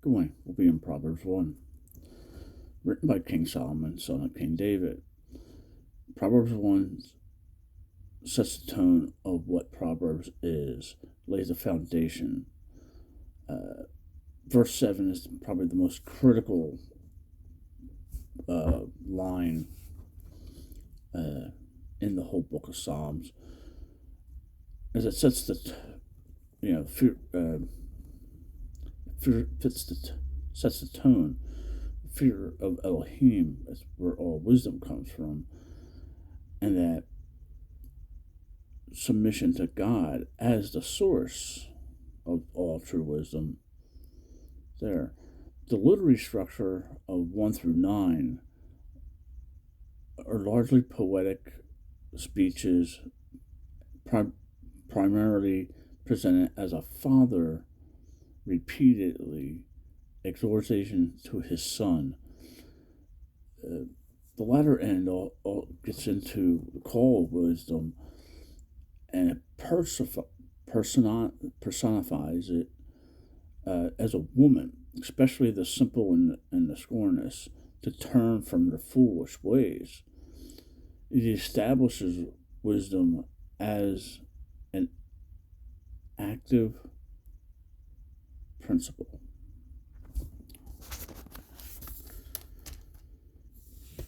going will be in Proverbs 1, written by King Solomon, son of King David. Proverbs 1 sets the tone of what Proverbs is, lays a foundation. Verse 7 is probably the most critical line in the whole book of Psalms, as it sets the sets the tone. Fear of Elohim is where all wisdom comes from, and that submission to God as the source of all true wisdom. There, the literary structure of 1 through 9 are largely poetic speeches, primarily presented as a father repeatedly exhortation to his son. The latter end all gets into the call of wisdom, and it personifies it as a woman, especially the simple and the scornous, to turn from their foolish ways. It establishes wisdom as an active principle.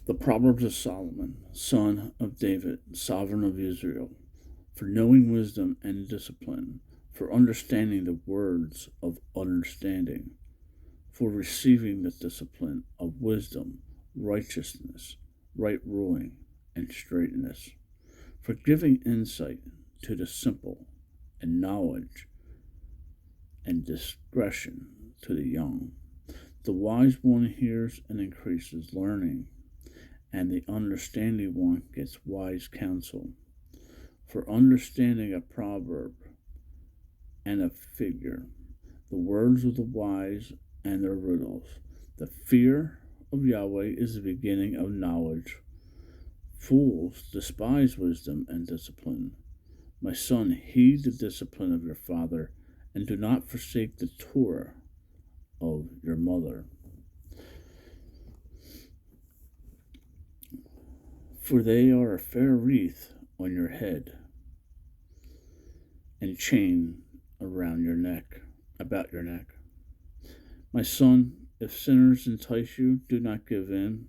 The Proverbs of Solomon, son of David, sovereign of Israel, for knowing wisdom and discipline, for understanding the words of understanding, for receiving the discipline of wisdom, righteousness, right ruling, and straightness, for giving insight to the simple, and knowledge and discretion to the young. The wise one hears and increases learning, and the understanding one gets wise counsel. For understanding a proverb and a figure, the words of the wise and their riddles. The fear of Yahweh is the beginning of knowledge. Fools despise wisdom and discipline. My son, heed the discipline of your father, and do not forsake the Torah of your mother. For they are a fair wreath on your head, and chain about your neck. My son, if sinners entice you, do not give in.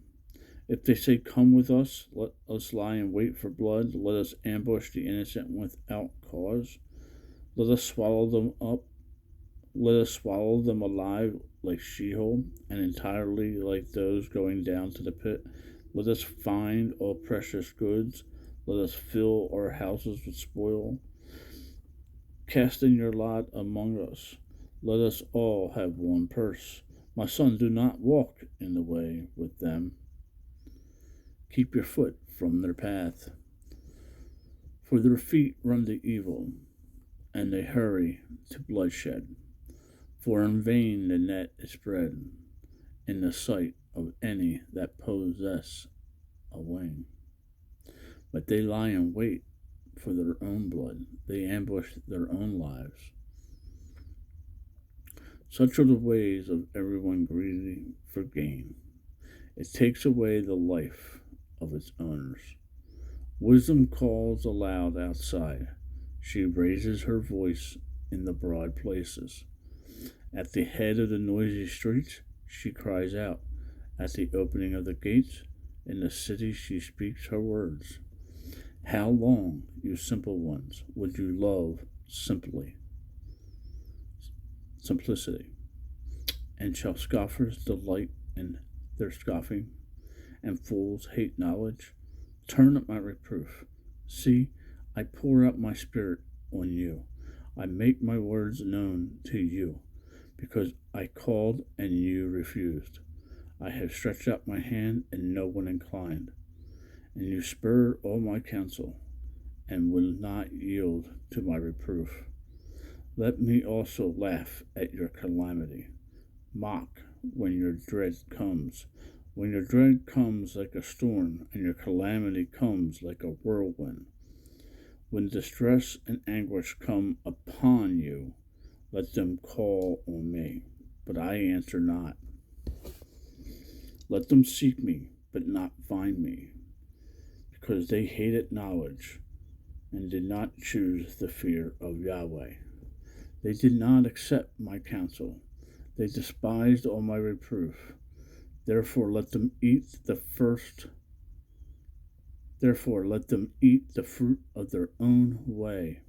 If they say, come with us, let us lie in wait for blood. Let us ambush the innocent without cause. Let us swallow them up. Let us swallow them alive like Sheol, and entirely like those going down to the pit. Let us find all precious goods. Let us fill our houses with spoil. Cast in your lot among us. Let us all have one purse. My son, do not walk in the way with them. Keep your foot from their path. For their feet run to evil, and they hurry to bloodshed. For in vain the net is spread in the sight of any that possess a wing. But they lie in wait for their own blood. They ambush their own lives. Such are the ways of everyone greedy for gain. It takes away the life of its owners. Wisdom calls aloud outside. She raises her voice in the broad places. At the head of the noisy streets, she cries out. At the opening of the gates, in the city she speaks her words. How long, you simple ones, would you love simplicity? And shall scoffers delight in their scoffing, and fools hate knowledge? Turn at my reproof. See, I pour out my spirit on you. I make my words known to you, because I called and you refused. I have stretched out my hand and no one inclined. And you spurred all my counsel, and will not yield to my reproof. Let me also laugh at your calamity, mock when your dread comes. When your dread comes like a storm, and your calamity comes like a whirlwind. When distress and anguish come upon you, let them call on me, but I answer not. Let them seek me, but not find me, because they hated knowledge and did not choose the fear of Yahweh. They did not accept my counsel. They despised all my reproof. Therefore let them eat the fruit of their own way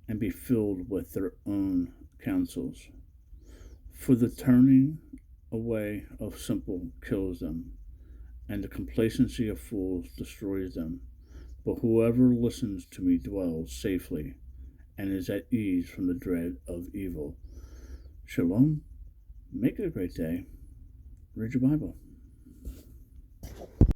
and be filled with their own counsels. For the turning away of simple kills them, and the complacency of fools destroys them. But whoever listens to me dwells safely and is at ease from the dread of evil. Shalom. Make it a great day. Read your Bible.